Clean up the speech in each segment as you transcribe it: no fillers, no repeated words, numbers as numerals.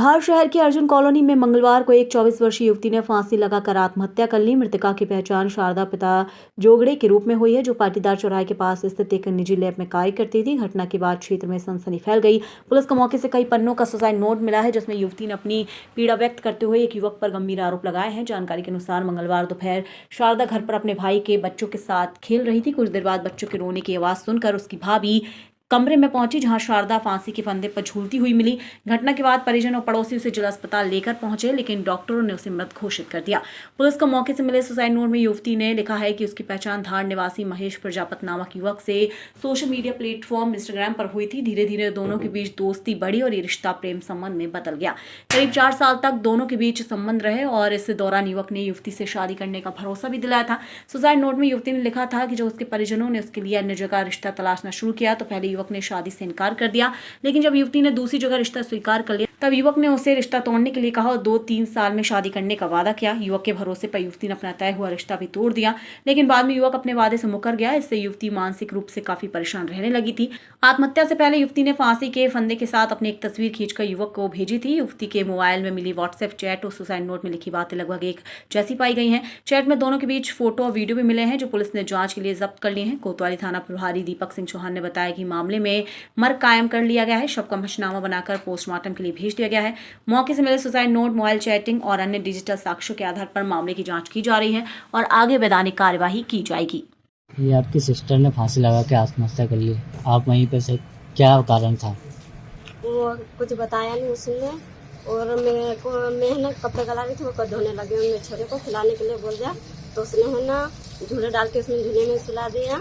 धार शहर की अर्जुन कॉलोनी में मंगलवार को एक 24 वर्षीय युवती ने फांसी लगाकर आत्महत्या कर ली। मृतका की पहचान शारदा पिता जोगड़े के रूप में हुई है, जो पाटीदार चौराहे के पास स्थित एक निजी लैब में कार्य करती थी। घटना के बाद क्षेत्र में सनसनी फैल गई। पुलिस को मौके से कई पन्नों का सुसाइड नोट मिला है, जिसमें युवती ने अपनी पीड़ा व्यक्त करते हुए एक युवक पर गंभीर आरोप लगाए हैं। जानकारी के अनुसार मंगलवार दोपहर शारदा घर पर अपने भाई के बच्चों के साथ खेल रही थी। कुछ देर बाद बच्चों के रोने की आवाज सुनकर उसकी भाभी कमरे में पहुंची, जहां शारदा फांसी के फंदे पर झूलती हुई मिली। घटना के बाद परिजन और पड़ोसी उसे जिला अस्पताल लेकर पहुंचे, लेकिन डॉक्टरों ने उसे मृत घोषित कर दिया। पुलिस को मौके से मिले सुसाइड नोट में युवती ने लिखा है कि उसकी पहचान धार निवासी महेश प्रजापत नामक युवक से सोशल मीडिया प्लेटफॉर्म इंस्टाग्राम पर हुई थी। धीरे धीरे दोनों के बीच दोस्ती बढ़ी और ये रिश्ता प्रेम संबंध में बदल गया। करीब 4 साल तक दोनों के बीच संबंध रहे और इस दौरान युवक ने युवती से शादी करने का भरोसा भी दिलाया था। सुसाइड नोट में युवती ने लिखा था कि जब उसके परिजनों ने उसके लिए अन्य जगह रिश्ता तलाशना शुरू किया तो पहले युवक ने शादी से इनकार कर दिया, लेकिन जब युवती ने दूसरी जगह रिश्ता स्वीकार कर लिया तब युवक ने उसे रिश्ता तोड़ने के लिए कहा और 2-3 साल में शादी करने का वादा किया। युवक के भरोसे पर युवती ने अपना तय हुआ रिश्ता भी तोड़ दिया, लेकिन बाद में युवक अपने वादे से मुकर गया। इससे युवती मानसिक रूप से काफी परेशान रहने लगी थी। आत्महत्या से पहले युवती ने फांसी के फंदे के साथ अपनी एक तस्वीर खींचकर युवक को भेजी थी। युवती के मोबाइल में मिली व्हाट्सएप चैट और सुसाइड नोट में लिखी बातें लगभग एक जैसी पाई गई हैं। चैट में दोनों के बीच फोटो और वीडियो भी मिले हैं, जो पुलिस ने जांच के लिए जब्त कर लिए हैं। कोतवाली थाना प्रभारी दीपक सिंह चौहान ने बताया कि मामले में मर्ग कायम कर लिया गया है। शव का पंचनामा बनाकर पोस्टमार्टम के लिए भेज दिया गया है। मौके से मिले सुसाइड नोट, मोबाइल चैटिंग और अन्य डिजिटल साक्ष्यों के आधार पर मामले की जांच की जा रही है और आगे वैधानिक कार्यवाही की जाएगी। ये आपकी सिस्टर ने फांसी लगा के आत्महत्या कर ली, आप वहीं पे से, क्या कारण था? वो कुछ बताया नहीं उसने, और मैं ना कपड़े गला रही थी, वो धोने लगे। मैं छोरे को खिलाने के लिए बोल दिया तो उसने है ना झूले डाल के उसने झूले में सुला दिया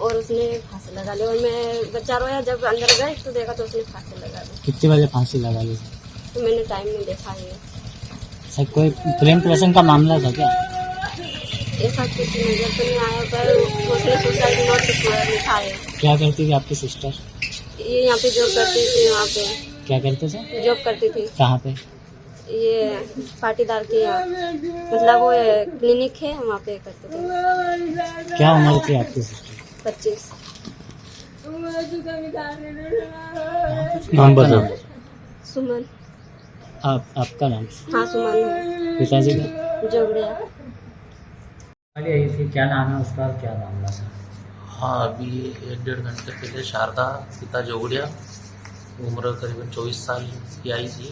और उसने फांसी लगा ली। और मैं बच्चा रोया, जब अंदर गए तो देखा तो उसने फांसी लगा ली। कितने बजे फांसी लगा ली? तो मैंने टाइम नहीं देखा है। सर, कोई प्रेम प्रसंग का मामला था क्या? ऐसा कुछ नजर तो नहीं आया, पर उसने सुसाइड नोट लिखा है। क्या करती थी आपकी सिस्टर? ये यहाँ पे जॉब करती थी। वहाँ पे क्या करते थे? जॉब करती थी। कहाँ पे? ये पाटीदार के यहाँ, मतलब वो क्लिनिक है, वहाँ पे करते थे। क्या उम्र थी आपकी सिस्टर? 25। नाम बताओ। सुमन। आपका नाम? हाँ, सुमन है। पिताजी का? जोगड़िया। आई थी, क्या नाम है उसका, क्या मामला था? हाँ, अभी 1-1.5 घंटे पहले शारदा पिता जोगड़िया, उम्र करीबन 24 साल की आई थी,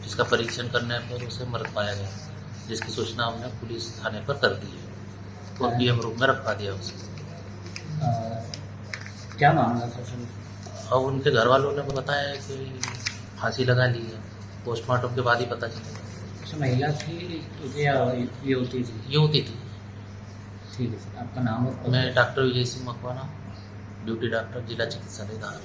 जिसका परीक्षण करने पर उसे मृत पाया गया, जिसकी सूचना हमने पुलिस थाने पर कर दी है और पीएम रूम में रखवा दिया उसे। क्या मामला था सर? अब उनके घर वालों ने बताया है कि फांसी लगा ली है, पोस्टमार्टम के बाद ही पता चलेगा। अच्छा, महिला थी या युवती थी? युवती थी। ठीक है सर, आपका नाम और? मैं doctor Vijay Singh Makwana, duty doctor, जिला चिकित्सालय धार।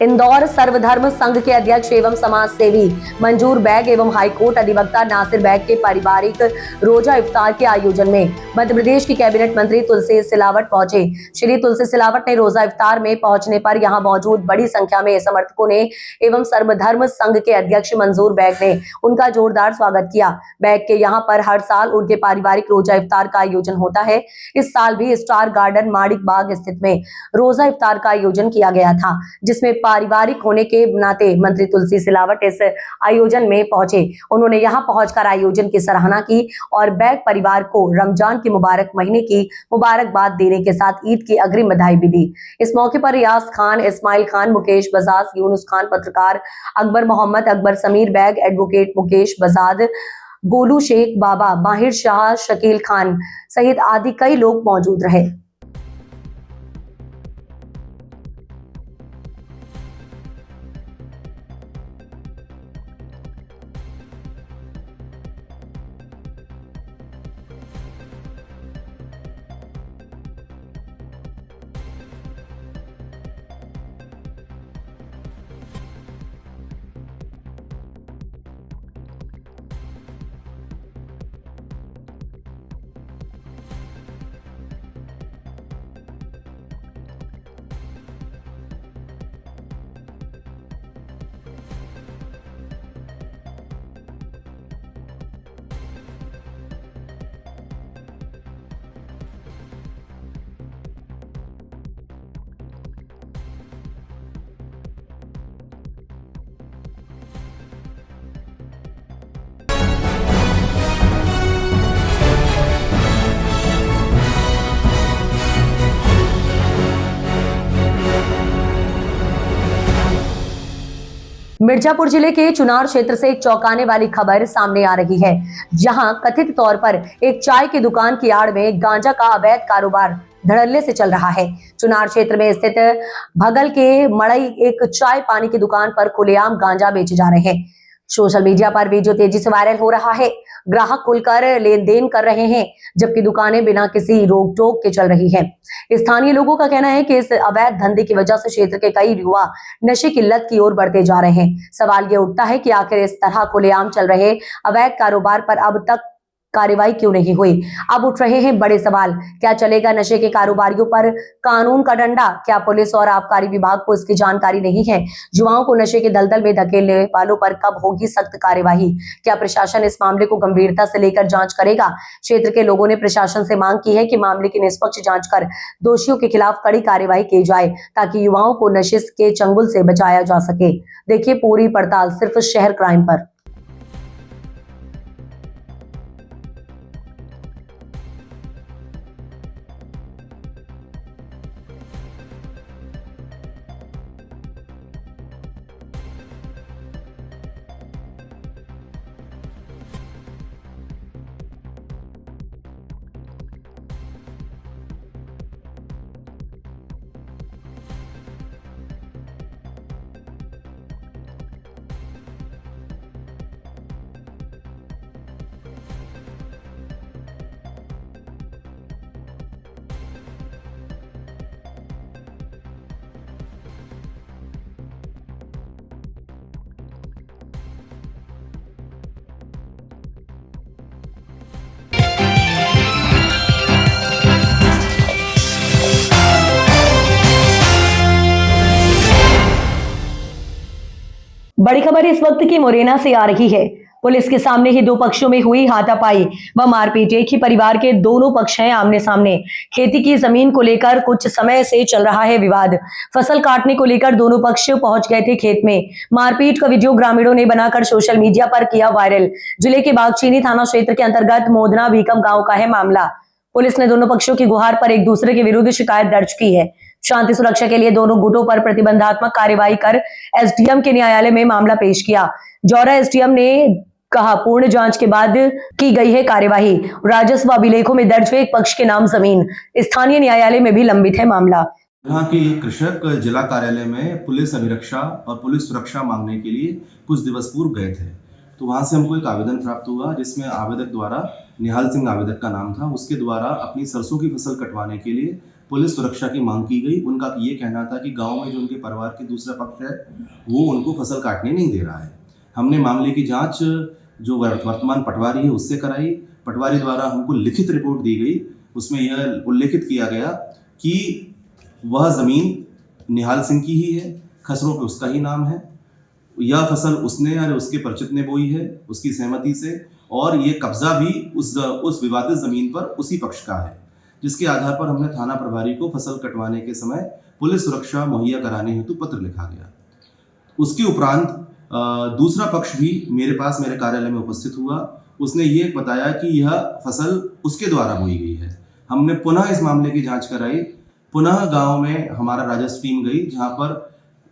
इंदौर सर्वधर्म संघ के अध्यक्ष एवं समाज सेवी मंजूर बैग एवं हाईकोर्ट अधिवक्ता नासिर बैग के पारिवारिक रोजा इफ्तार के आयोजन में मध्य प्रदेश की कैबिनेट मंत्री तुलसी सिलावट पहुंचे। श्री तुलसी सिलावट ने रोजा इफ्तार में पहुंचने पर यहां मौजूद बड़ी संख्या में समर्थकों ने एवं सर्वधर्म संघ के अध्यक्ष मंजूर बैग ने उनका जोरदार स्वागत किया। बैग के यहाँ पर हर साल उनके पारिवारिक रोजा इफ्तार का आयोजन होता है। इस साल भी स्टार गार्डन माणिक बाग स्थित में रोजा इफ्तार का आयोजन किया गया था, जिसमें पारिवारिक होने के नाते मंत्री तुलसी सिलावट इस आयोजन में पहुंचे। उन्होंने यहां पहुंचकर आयोजन की सराहना की और बैग परिवार को रमजान के मुबारक महीने की मुबारकबाद देने के साथ ईद की अग्रिम बधाई भी दी। इस मौके पर रियाज खान, इस्माइल खान, मुकेश बजाज, यूनुस खान, पत्रकार अकबर मोहम्मद, अकबर समीर बैग, एडवोकेट मुकेश बजाद, गोलू शेख, बाबा माहिर शाह, शकील खान सहित आदि कई लोग मौजूद रहे। मिर्जापुर जिले के चुनार क्षेत्र से एक चौंकाने वाली खबर सामने आ रही है, जहां कथित तौर पर एक चाय की दुकान की आड़ में गांजा का अवैध कारोबार धड़ल्ले से चल रहा है। चुनार क्षेत्र में स्थित भगल के मड़ई एक चाय पानी की दुकान पर खुलेआम गांजा बेचे जा रहे हैं। सोशल मीडिया पर वीडियो तेजी से वायरल हो रहा है। ग्राहक खुलकर लेन देन कर रहे हैं, जबकि दुकानें बिना किसी रोक टोक के चल रही हैं। स्थानीय लोगों का कहना है कि इस अवैध धंधे की वजह से क्षेत्र के कई युवा नशे की लत की ओर बढ़ते जा रहे हैं। सवाल ये उठता है कि आखिर इस तरह खुलेआम चल रहे अवैध कारोबार पर अब तक कार्रवाई क्यों नहीं हुई। अब उठ रहे हैं बड़े सवाल। क्या चलेगा नशे के कारोबारियों पर कानून का डंडा? क्या पुलिस और आबकारी विभाग को इसकी जानकारी नहीं है? युवाओं को नशे के दलदल में धकेलने वालों पर कब होगी सख्त कार्यवाही? क्या प्रशासन इस मामले को गंभीरता से लेकर जांच करेगा? क्षेत्र के लोगों ने प्रशासन से मांग की है कि मामले की निष्पक्ष जांच कर दोषियों के खिलाफ कड़ी कार्रवाई की जाए, ताकि युवाओं को नशे के चंगुल से बचाया जा सके। देखिए पूरी पड़ताल सिर्फ शहर क्राइम पर। बड़ी खबर इस वक्त की मुरैना से आ रही है। पुलिस के सामने ही दो पक्षों में हुई हाथापाई व मारपीट। एक ही परिवार के दोनों पक्ष हैं आमने सामने। खेती की जमीन को लेकर कुछ समय से चल रहा है विवाद। फसल काटने को लेकर दोनों पक्ष पहुंच गए थे खेत में। मारपीट का वीडियो ग्रामीणों ने बनाकर सोशल मीडिया पर किया वायरल। जिले के बागचीनी थाना क्षेत्र के अंतर्गत मोदना बीकम गांव का है मामला। पुलिस ने दोनों पक्षों की गुहार पर एक दूसरे के विरुद्ध शिकायत दर्ज की है। शांति सुरक्षा के लिए दोनों गुटों पर प्रतिबंधात्मक कार्यवाही कर एसडीएम के न्यायालय में मामला पेश किया। जौरा एसडीएम ने कहा पूर्ण जांच के बाद की गई है कार्यवाही। राजस्व अभिलेखों में दर्ज है एक पक्ष के नाम जमीन। स्थानीय न्यायालय में भी लंबित है मामला। यहाँ के कृषक जिला कार्यालय में पुलिस अभिरक्षा और पुलिस सुरक्षा मांगने के लिए कुछ दिवस पूर्व गए थे, तो वहाँ से हमको एक आवेदन प्राप्त हुआ, जिसमें आवेदक द्वारा निहाल सिंह आवेदक का नाम था। उसके द्वारा अपनी सरसों की फसल कटवाने के लिए पुलिस सुरक्षा की मांग की गई। उनका ये कहना था कि गांव में जो उनके परिवार के दूसरा पक्ष है वो उनको फसल काटने नहीं दे रहा है। हमने मामले की जांच जो वर्तमान पटवारी है उससे कराई। पटवारी द्वारा हमको लिखित रिपोर्ट दी गई। उसमें यह उल्लेखित किया गया कि वह ज़मीन निहाल सिंह की ही है, खसरों पे उसका ही नाम है। यह फसल उसने या उसके परिचित ने बोई है उसकी सहमति से, और ये कब्जा भी उस विवादित ज़मीन पर उसी पक्ष का है, जिसके आधार पर हमने थाना प्रभारी को फसल कटवाने के समय पुलिस सुरक्षा मुहैया कराने हेतु पत्र लिखा गया। उसके उपरांत दूसरा पक्ष भी मेरे पास मेरे कार्यालय में उपस्थित हुआ। उसने ये बताया कि यह फसल उसके द्वारा बोई गई है। हमने पुनः इस मामले की जांच कराई। पुनः गांव में हमारा राजस्व टीम गई, जहां पर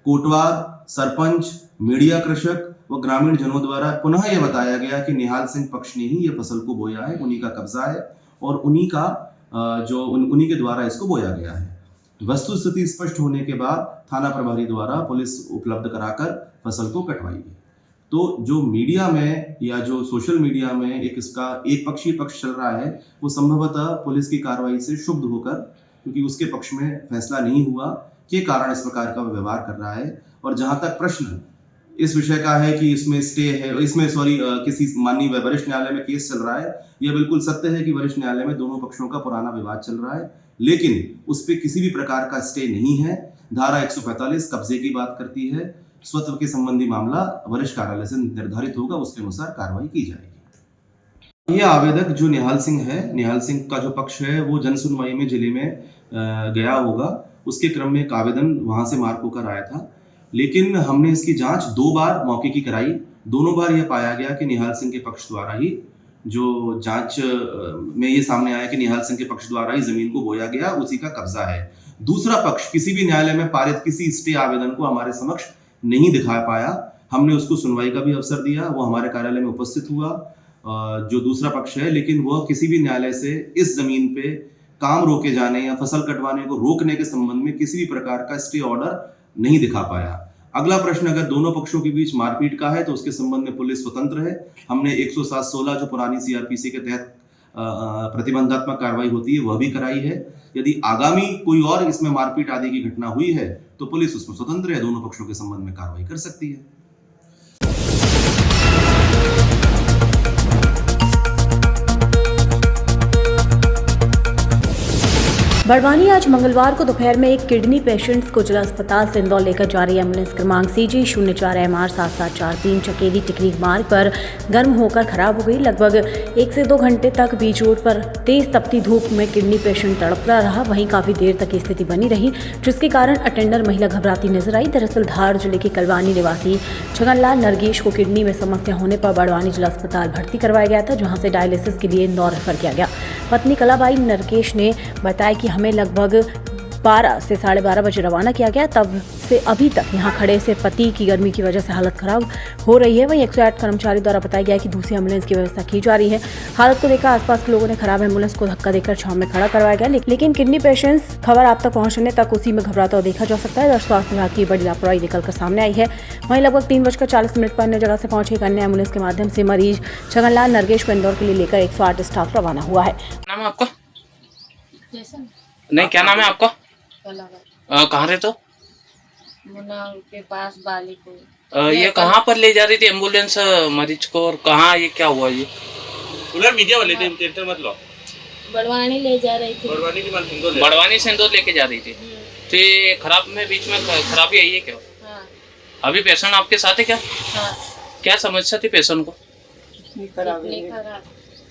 कोटवार, सरपंच, मीडिया कृषक व ग्रामीण जनों द्वारा पुनः यह बताया गया कि निहाल सिंह पक्ष ने ही यह फसल को बोया है, उन्हीं का कब्जा है और उन्हीं के द्वारा इसको बोया गया है। वस्तु स्थिति स्पष्ट होने के बाद थाना प्रभारी द्वारा पुलिस उपलब्ध कराकर फसल को कटवाई गई। तो जो मीडिया में या जो सोशल मीडिया में इसका एक पक्षीय पक्ष चल रहा है, वो संभवतः पुलिस की कार्रवाई से क्षुब्ध होकर, क्योंकि उसके पक्ष में फैसला नहीं हुआ के कारण इस प्रकार का व्यवहार कर रहा है। और जहां तक प्रश्न इस विषय का है कि इसमें स्टे है, किसी माननीय वरिष्ठ न्यायालय में केस चल रहा है, यह बिल्कुल सत्य है कि वरिष्ठ न्यायालय में दोनों पक्षों का पुराना विवाद चल रहा है, लेकिन उस पर किसी भी प्रकार का स्टे नहीं है। धारा 145 कब्जे की बात करती है। स्वत्व के संबंधी मामला वरिष्ठ कार्यालय से निर्धारित होगा, उसके अनुसार कार्रवाई की जाएगी। यह आवेदक जो निहाल सिंह है, निहाल सिंह का जो पक्ष है वो जन सुनवाई में जिले में गया होगा। उसके क्रम में एक आवेदन वहां से मार्क होकर आया था, लेकिन हमने इसकी जांच 2 बार मौके की कराई। दोनों बार यह पाया गया कि निहाल सिंह के पक्ष द्वारा ही, जो जांच में ये सामने आया कि निहाल सिंह के पक्ष द्वारा ही जमीन को बोया गया, उसी का कब्जा है। दूसरा पक्ष किसी भी न्यायालय में पारित किसी स्टे आवेदन को हमारे समक्ष नहीं दिखा पाया। हमने उसको सुनवाई का भी अवसर दिया, वो हमारे कार्यालय में उपस्थित हुआ, जो दूसरा पक्ष है, लेकिन वह किसी भी न्यायालय से इस जमीन पे काम रोके जाने या फसल कटवाने को रोकने के संबंध में किसी भी प्रकार का स्टे ऑर्डर नहीं दिखा पाया। अगला प्रश्न, अगर दोनों पक्षों के बीच मारपीट का है तो उसके संबंध में पुलिस स्वतंत्र है। हमने 107-16 जो पुरानी सीआरपीसी के तहत प्रतिबंधात्मक कार्रवाई होती है वह भी कराई है। यदि आगामी कोई और इसमें मारपीट आदि की घटना हुई है तो पुलिस उसमें स्वतंत्र है, दोनों पक्षों के संबंध में कार्रवाई कर सकती है। बड़वानी आज मंगलवार को दोपहर में एक किडनी पेशेंट्स को जिला अस्पताल से इंदौर लेकर जा रही एम्बुलेंस क्रमांक CG04MR 7743 चकेरी टिकरी मार्ग पर गर्म होकर खराब हो गई। लगभग 1 से 2 घंटे तक बीच रोड पर तेज तपती धूप में किडनी पेशेंट तड़पता रहा। वहीं काफी देर तक स्थिति बनी रही, जिसके कारण अटेंडर महिला घबराती नजर आई। दरअसल धार जिले के कलवानी निवासी छगनलाल नरगेश को किडनी में समस्या होने पर बड़वानी जिला अस्पताल भर्ती करवाया गया था, जहाँ से डायलिसिस के लिए इंदौर रेफर किया गया। पत्नी कलाबाई नरगेश ने बताया कि हमें लगभग 12 से 12:30 बजे रवाना किया गया। तब से अभी तक यहां खड़े से पति की गर्मी की वजह से हालत खराब हो रही है। वहीं 108 कर्मचारी द्वारा बताया गया कि दूसरी एम्बुलेंस की व्यवस्था की जा रही है। हालत को देखकर आसपास के लोगों ने खराब एम्बुलेंस को धक्का देकर छांव में खड़ा करवाया गया, लेकिन किडनी पेशेंट्स खबर आप तक पहुंचने तक उसी में घबराता हुआ देखा जा सकता है। स्वास्थ्य विभाग की बड़ी लापरवाही निकलकर सामने आई है। वहीं लगभग 3:40 पर अन्य जगह से पहुंचे एक अन्य एम्बुलेंस के माध्यम से मरीज छगनलाल नरगेश को इंदौर के लिए लेकर 108 स्टाफ रवाना हुआ है। नाम है आपका? नहीं, क्या नाम है आपका? कहाँ रहते हो? मुन्ना के पास बालीपुर। ये कहाँ पर ले जा रही थी एम्बुलेंस मरीज को, और कहाँ ये क्या हुआ? ये उधर मीडिया वाले थे, टेंशन मत लो। बड़वानी ले जा रही थी। बड़वानी से इंदौर लेके जा रही थी। तो ये खराब में बीच में खराबी आई है क्या? हाँ। अभी पेशेंट आपके साथ है क्या? हाँ। क्या समस्या थी पेशेंट को?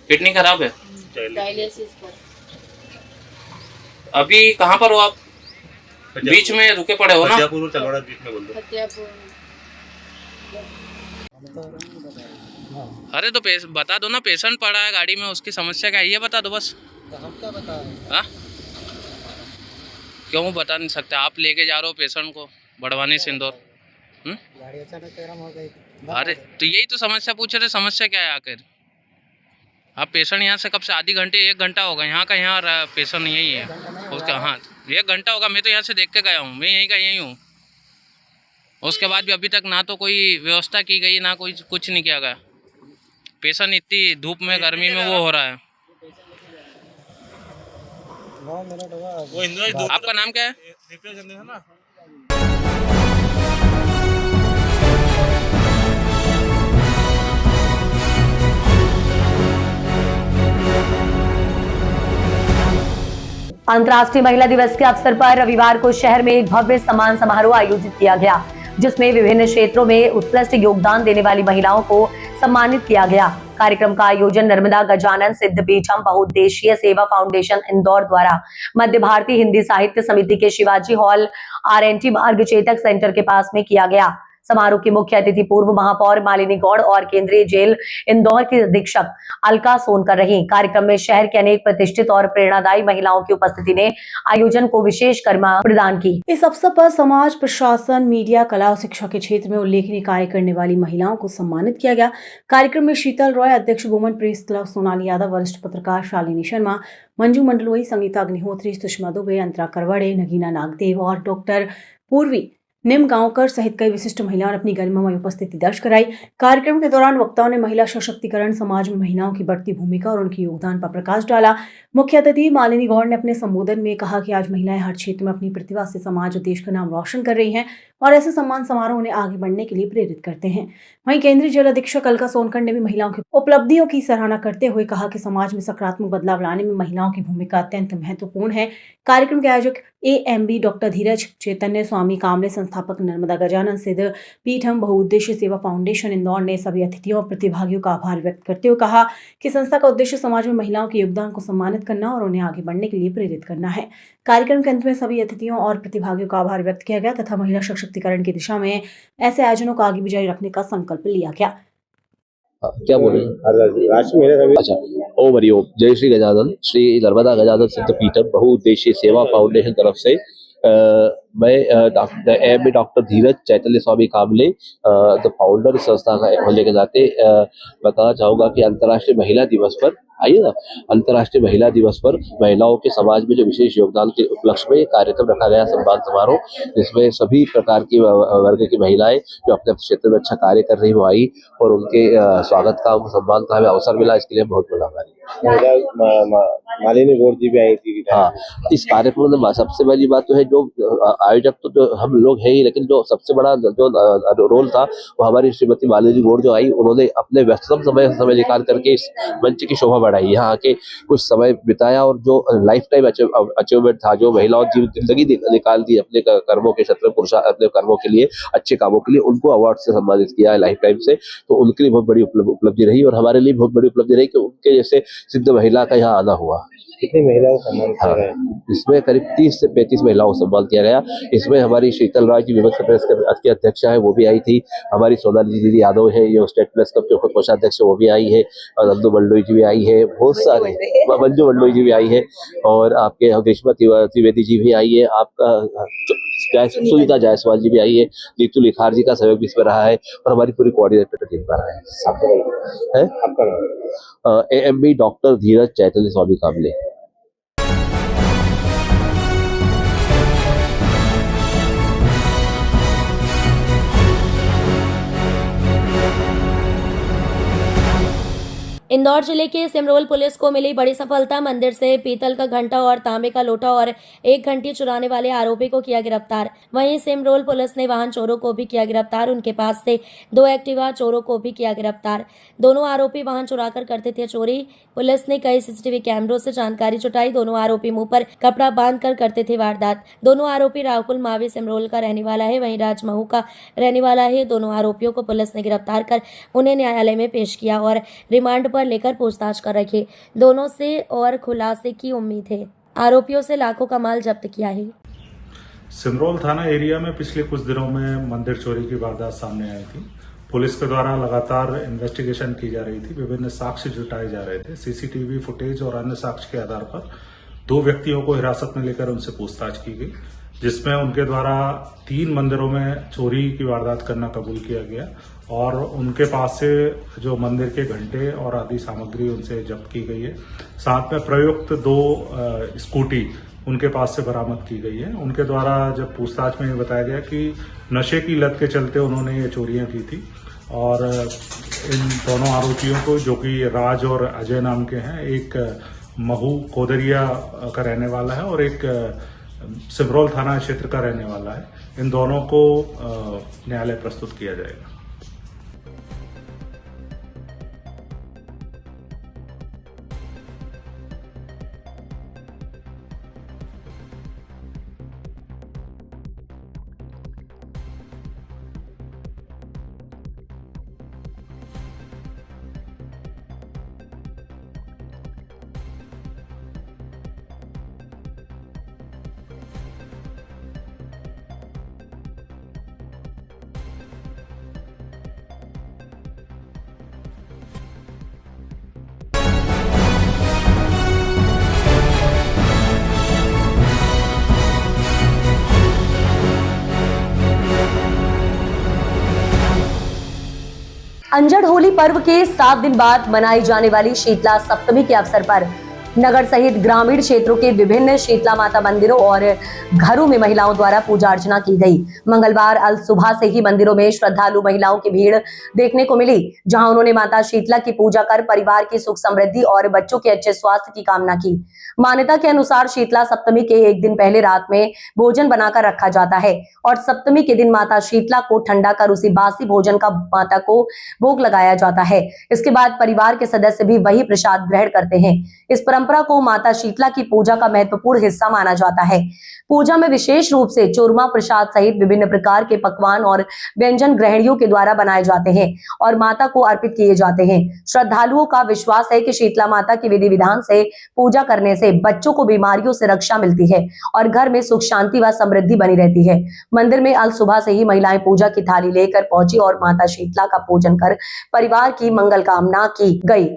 किडनी खराब है। डायलिसिस पर। अभी कहाँ पर हो आप? बीच में रुके पड़े हो ना? फतेहपुर। अरे तो बता दो ना, पेशेंट पड़ा है गाड़ी में, उसकी समस्या क्या है ये बता दो बस। हम क्या बताएं? हाँ, क्यों बता नहीं सकते? आप लेके जा रहे हो पेशेंट को बड़वानी से इंदौर। गाड़ी अचानक गर्म हो गई। अरे तो यही तो समस्या पूछ रहे, समस्या क्या है आखिर? आप पेशेंट यहाँ से कब से 1 घंटा होगा यहाँ का, यहाँ पेशेंट यही है उसका। हाँ, 1 घंटा होगा। मैं तो यहाँ से देख के गया हूँ, मैं यहीं का यहीं हूँ। उसके बाद भी अभी तक ना तो कोई व्यवस्था की गई, ना कोई कुछ नहीं किया गया। पेशेंट इतनी धूप में गर्मी में वो हो रहा है। आपका नाम क्या है? अंतर्राष्ट्रीय महिला दिवस के अवसर पर रविवार को शहर में एक भव्य सम्मान समारोह आयोजित किया गया, जिसमें विभिन्न क्षेत्रों में उत्कृष्ट योगदान देने वाली महिलाओं को सम्मानित किया गया। कार्यक्रम का आयोजन नर्मदा गजानन सिद्धपीठम बहुउद्देशीय सेवा फाउंडेशन इंदौर द्वारा मध्य भारतीय हिंदी साहित्य समिति के शिवाजी हॉल RNT मार्ग चेतक सेंटर के पास में किया गया। समारोह की मुख्य अतिथि पूर्व महापौर मालिनी गौड़ और केंद्रीय जेल इंदौर की अधीक्षक अलका सोनकर रही। कार्यक्रम में शहर के अनेक प्रतिष्ठित और प्रेरणादायी महिलाओं की उपस्थिति ने आयोजन को विशेष गरिमा प्रदान की। इस अवसर पर समाज, प्रशासन, मीडिया, कला और शिक्षा के क्षेत्र में उल्लेखनीय कार्य करने वाली महिलाओं को सम्मानित किया गया। कार्यक्रम में शीतल रॉय, अध्यक्ष woman press club, Sonali Yadav, वरिष्ठ पत्रकार शालिनी शर्मा, मंजू मंडलोई, संगीता अग्निहोत्री, सुषमा दुबे, अंतरा करवड़े, नगीना नागदेव और डॉक्टर पूर्वी निमगांवकर सहित कई विशिष्ट महिलाओं ने अपनी गरिमामय उपस्थिति दर्ज कराई। कार्यक्रम के दौरान वक्ताओं ने महिला सशक्तिकरण, समाज में महिलाओं की बढ़ती भूमिका और उनके योगदान पर प्रकाश डाला। मुख्य अतिथि मालिनी गौड़ ने अपने संबोधन में कहा कि आज महिलाएं हर क्षेत्र में अपनी प्रतिभा से समाज और देश का नाम रोशन कर रही हैं और ऐसे सम्मान समारोह उन्हें आगे बढ़ने के लिए प्रेरित करते हैं। वहीं केंद्रीय जेल अधीक्षक अलका सोनकर ने भी महिलाओं की उपलब्धियों की सराहना करते हुए कहा कि समाज में सकारात्मक बदलाव लाने में महिलाओं की भूमिका अत्यंत महत्वपूर्ण है। कार्यक्रम के आयोजक AMB डॉक्टर धीरज चैतन्य स्वामी कामले, संस्थापक नर्मदा गजानन सिद्ध पीठम बहुउद्देशीय सेवा फाउंडेशन इंदौर ने सभी अतिथियों और प्रतिभागियों का आभार व्यक्त करते हुए कहा कि संस्था का उद्देश्य समाज में महिलाओं के योगदान को सम्मानित करना और उन्हें आगे बढ़ने के लिए प्रेरित करना है। कार्यक्रम के अंत में सभी अतिथियों और प्रतिभागियों का आभार व्यक्त किया गया तथा महिला सशक्तिकरण की दिशा में ऐसे आयोजनों को आगे भी जारी रखने का संकल्प लिया गया। क्या बोले? अच्छा, ओम हरिओम। जय श्री गजानन। श्री नर्मदा गजानन सिद्ध पीठम बहुउद्देशीय सेवा फाउंडेशन तरफ से मैं doctor Dheeraj Chaitanya Swami Kamle the founder संस्था का होने के नाते बताना चाहूँगा कि अंतर्राष्ट्रीय महिला दिवस पर आइए ना, अंतर्राष्ट्रीय महिला दिवस पर महिलाओं के समाज में जो विशेष योगदान के उपलक्ष्य में कार्यक्रम रखा गया सम्मान समारोह, जिसमें सभी प्रकार की वर्ग की महिलाएं जो अपने क्षेत्र में अच्छा कार्य कर रही वो आई और उनके स्वागत का सम्मान का हमें अवसर मिला, इसके लिए बहुत बहुत आभारी। मालिनी गौर जी भी आई थी। हाँ, इस कार्यक्रम में सबसे बड़ी बात तो है जो आयोजक तो हम लोग है ही, लेकिन जो सबसे बड़ा जो रोल था वो हमारी श्रीमती मालिनी गौर जो आई, उन्होंने अपने व्यस्ततम समय निकाल करके इस मंच की शोभा बढ़ाई, यहाँ आके कुछ समय बिताया और जो लाइफ टाइम अचीवमेंट था, जो महिलाओं की जिंदगी निकाल दी अपने कर्मों के क्षेत्र में, अपने कर्मों के लिए, अच्छे कामों के लिए, उनको अवार्ड से सम्मानित किया है लाइफ टाइम से। तो उनके लिए बहुत बड़ी उपलब्धि रही और हमारे लिए बहुत बड़ी उपलब्धि रही कि उनके जैसे सिद्ध महिला का यहाँ आना हुआ। कितनी महिलाओं को सम्मान किया गया? इसमें करीब 30 से 35 महिलाओं को सम्मान किया गया। इसमें हमारी शीतल राय जी विमल प्रेस की अध्यक्षा है, वो भी आई थी। हमारी सोनाली दीदी यादव है, जो स्टेट प्रेस क्लब के कोषाध्यक्ष है, वो भी आई है। और नंदू मंडलोई जी भी आई है, बहुत सारे, मंजू मंडलोई जी भी आई है और आपके ग्रीष्मा त्रिवेदी जी भी आई है, आपका सुनीता जायसवाल जी भी आई है, नीतू लिखार जी का सहयोग भी इसमें रहा है और हमारी पूरी कोऑर्डिनेटर टीम का रहा है। AMB डॉक्टर धीरज चैतन्य स्वामी कामले। इंदौर जिले के सिमरोल पुलिस को मिली बड़ी सफलता। मंदिर से पीतल का घंटा और तांबे का लोटा और एक घंटी चुराने वाले आरोपी को किया गिरफ्तार। वहीं सिमरोल पुलिस ने वाहन चोरों को भी किया गिरफ्तार। उनके पास से 2 एक्टिवा चोरों को भी किया गिरफ्तार। दोनों आरोपी वाहन चुराकर करते थे चोरी। पुलिस ने कई सीसीटीवी कैमरों से जानकारी जुटाई। दोनों आरोपी मुंह पर कपड़ा बांधकर करते थे वारदात। दोनों आरोपी राहुल मावी सिमरोल का रहने वाला है, वहीं राजमहू का रहने वाला है। दोनों आरोपियों को पुलिस ने गिरफ्तार कर उन्हें न्यायालय में पेश किया और रिमांड पर लेकर पूछताछ कर रखे। दोनों से और खुलासे की उम्मीद है। आरोपियों से लाखों का माल जब्त किया है। सिमरोल थाना एरिया में पिछले कुछ दिनों में मंदिर चोरी की वारदात सामने आई थी। पुलिस के द्वारा लगातार इन्वेस्टिगेशन की जा रही थी, विभिन्न साक्ष्य जुटाए जा रहे थे। सीसीटीवी फुटेज और अन्य साक्ष्य के आधार पर 2 व्यक्तियों को हिरासत में लेकर उनसे पूछताछ की गई, जिसमें उनके द्वारा 3 मंदिरों में चोरी की वारदात करना कबूल किया गया और उनके पास से जो मंदिर के घंटे और आदि सामग्री उनसे जब्त की गई है। साथ में प्रयुक्त 2 स्कूटी उनके पास से बरामद की गई है। उनके द्वारा जब पूछताछ में ये बताया गया कि नशे की लत के चलते उन्होंने ये चोरियां की थी और इन दोनों आरोपियों को, जो कि राज और अजय नाम के हैं, एक महू कोदरिया का रहने वाला है और एक सिमरोल थाना क्षेत्र का रहने वाला है, इन दोनों को न्यायालय प्रस्तुत किया जाएगा। अंजड़ होली पर्व के 7 दिन बाद मनाई जाने वाली शीतला सप्तमी के अवसर पर नगर सहित ग्रामीण क्षेत्रों के विभिन्न शीतला माता मंदिरों और घरों में महिलाओं द्वारा पूजा अर्चना की गई। मंगलवार अल सुबह से ही मंदिरों में श्रद्धालु महिलाओं की भीड़ देखने को मिली, जहां उन्होंने माता शीतला की पूजा कर परिवार की सुख समृद्धि और बच्चों के अच्छे स्वास्थ्य की कामना की। मान्यता के अनुसार शीतला सप्तमी के एक दिन पहले रात में भोजन बनाकर रखा जाता है और सप्तमी के दिन माता शीतला को ठंडा कर उसी बासी भोजन का माता को भोग लगाया जाता है। इसके बाद परिवार के सदस्य भी वही प्रसाद ग्रहण करते हैं। इस परंपरा को माता शीतला की पूजा का महत्वपूर्ण हिस्सा माना जाता है। पूजा में विशेष रूप से चूरमा प्रसाद सहित विभिन्न प्रकार के पकवान और व्यंजन गृहिणियों के द्वारा बनाए जाते हैं और माता को अर्पित किए जाते हैं। श्रद्धालुओं का विश्वास है कि शीतला माता की विधि विधान से पूजा करने से बच्चों को बीमारियों से रक्षा मिलती है और घर में सुख शांति व समृद्धि बनी रहती है। मंदिर में अल सुबह से ही महिलाएं पूजा की थाली लेकर पहुंची और माता शीतला का पूजन कर परिवार की मंगल कामना की गई।